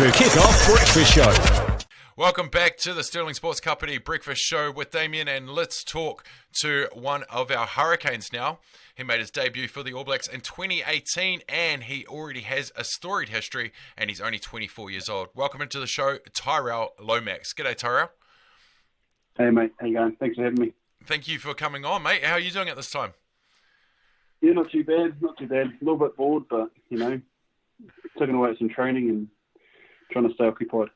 The Kick-Off Breakfast Show. Welcome back to the Sterling Sports Company Breakfast Show with Damian, and let's talk to one of our Hurricanes now. He made his debut for the All Blacks in 2018, and he already has a storied history, and he's only 24 years old. Welcome into the show, Tyrel Lomax. G'day, Tyrel. Hey, mate. How you going? Thanks for having me. Thank you for coming on, mate. How are you doing at this time? Yeah, not too bad. A little bit bored, but, taking away some training and trying to stay occupied.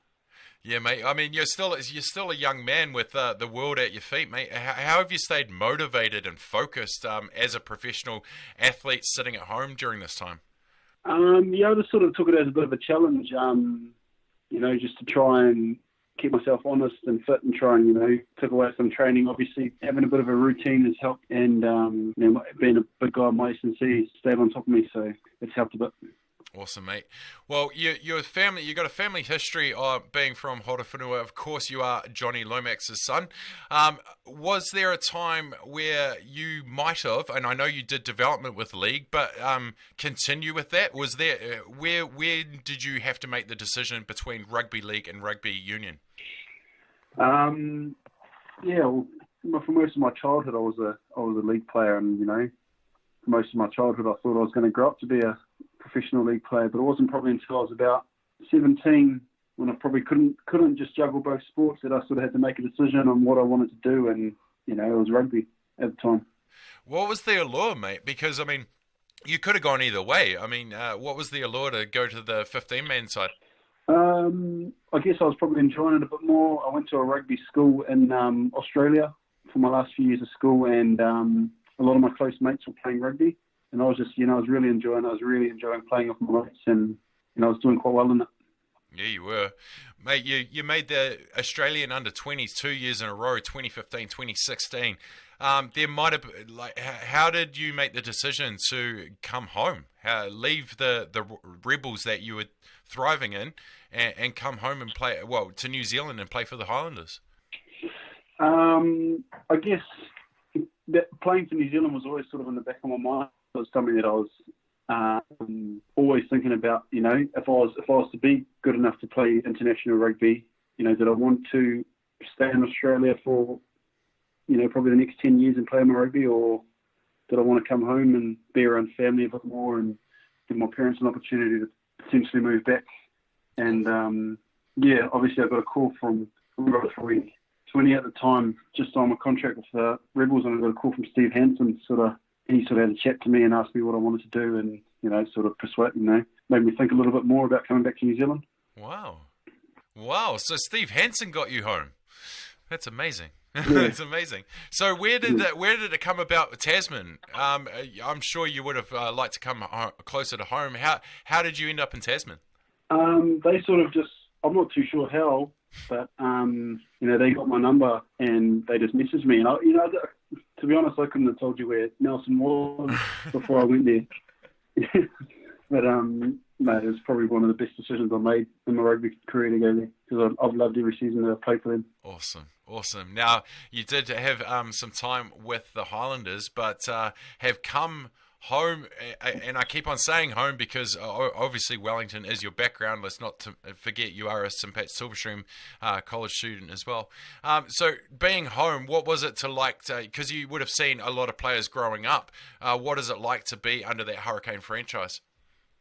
Yeah, mate. I mean, you're still a young man with the world at your feet, mate. How have you stayed motivated and focused as a professional athlete sitting at home during this time? I just sort of took it as a bit of a challenge, just to try and keep myself honest and fit and try and, took away some training. Obviously, having a bit of a routine has helped, and, being a big guy, my S&C stayed on top of me, so it's helped a bit. Awesome, mate. Well, you got a family history of being from Horowhenua. Of course, you are Johnny Lomax's son. Was there a time where you might have, and I know you did development with League, but continue with that? Was there where did you have to make the decision between Rugby League and Rugby Union? Well, for most of my childhood, I was a league player, and most of my childhood, I thought I was going to grow up to be a professional league player, but it wasn't probably until I was about 17 when I probably couldn't just juggle both sports that I sort of had to make a decision on what I wanted to do, and it was rugby at the time. What was the allure, mate? Because I mean, you could have gone either way. I mean, what was the allure to go to the 15-man side? I guess I was probably enjoying it a bit more. I went to a rugby school in Australia for my last few years of school, and a lot of my close mates were playing rugby. And I was just, I was really enjoying playing with my mates, and, I was doing quite well in it. Yeah, you were. Mate, you made the Australian under-20s 2 years in a row, 2015, 2016. There might have, how did you make the decision to come home? Leave the Rebels that you were thriving in and come home and play, to New Zealand and play for the Highlanders? I guess that playing for New Zealand was always sort of in the back of my mind. It was something that I was always thinking about. If I was to be good enough to play international rugby, did I want to stay in Australia for, probably the next 10 years and play my rugby, or did I want to come home and be around family a bit more and give my parents an opportunity to potentially move back? And obviously I got a call from Rugby 20 at the time, just on my contract with the Rebels, and I got a call from Steve Hansen. He sort of had a chat to me and asked me what I wanted to do, and sort of made me think a little bit more about coming back to New Zealand. Wow! So Steve Hansen got you home. That's amazing. Yeah. That's amazing. So where did it come about with Tasman? I'm sure you would have liked to come closer to home. How did you end up in Tasman? They sort of just, I'm not too sure how, but they got my number and they just messaged me, and to be honest, I couldn't have told you where Nelson was before I went there. But no, it was probably one of the best decisions I made in my rugby career to go there, because I've loved every season that I played for them. Awesome. Now, you did have some time with the Highlanders, but have come home, and I keep on saying home because obviously Wellington is your background. Let's not forget you are a St. Pat's Silverstream college student as well. So being home, what was it because you would have seen a lot of players growing up, what is it like to be under that Hurricane franchise?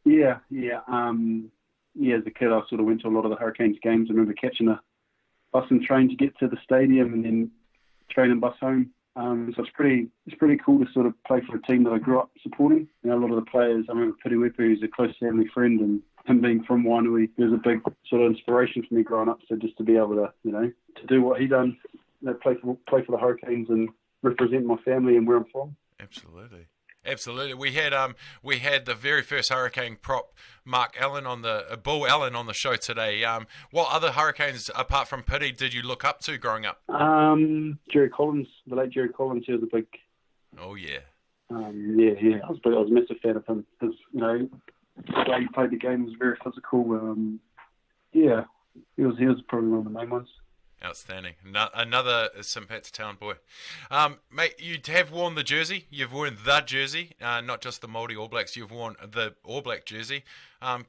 Yeah. As a kid, I sort of went to a lot of the Hurricanes games. I remember catching a bus and train to get to the stadium, and then train and bus home. So it's pretty cool to sort of play for a team that I grew up supporting. A lot of the players, I remember Piriwepu, who's a close family friend, and him being from Wainui, he was a big sort of inspiration for me growing up. So just to be able to, to do what he done, play for the Hurricanes and represent my family and where I'm from. Absolutely. We had the very first Hurricane prop, Mark Allen Bull Allen on the show today. What other Hurricanes apart from Pity did you look up to growing up? Jerry Collins, the late Jerry Collins. He was a big. Oh yeah. I was a massive fan of him. His, the way he played the game was very physical. He was probably one of the main ones. Outstanding. Another St. Pat's Town boy. Mate, you have worn the jersey. You've worn the jersey, not just the Māori All Blacks. You've worn the All Black jersey.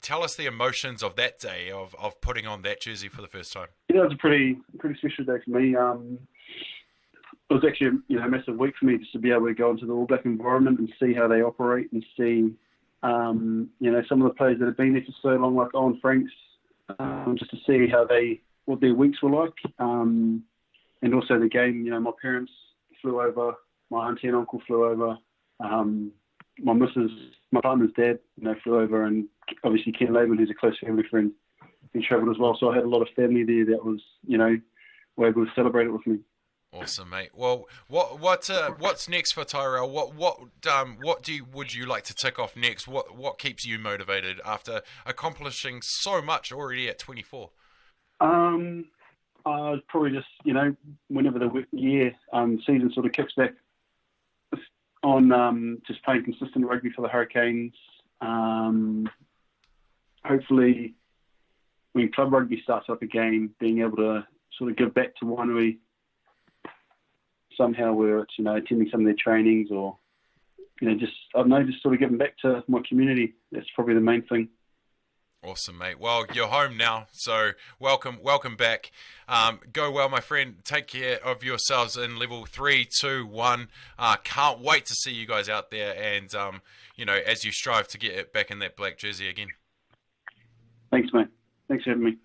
Tell us the emotions of that day, of putting on that jersey for the first time. Yeah, it was a pretty special day for me. It was actually a massive week for me just to be able to go into the All Black environment and see how they operate and see some of the players that have been there for so long, like Owen Franks, just to see what their weeks were like, and also the game. My parents flew over, my auntie and uncle flew over, my partner's dad, flew over, and obviously Ken Laban, who's a close family friend, he travelled as well. So I had a lot of family there that was, were able to celebrate it with me. Awesome, mate. Well, what's next for Tyrel? Would you like to tick off next? What keeps you motivated after accomplishing so much already at 24? Probably just whenever the season sort of kicks back on, just playing consistent rugby for the Hurricanes. Hopefully, when club rugby starts up again, being able to sort of give back to Wānui somehow, where it's attending some of their trainings, or just sort of giving back to my community. That's probably the main thing. Awesome, mate. Well, you're home now, so welcome back. Go well, my friend. Take care of yourselves in level 3, 2, 1. Can't wait to see you guys out there, and as you strive to get it back in that black jersey again. Thanks, mate. Thanks for having me.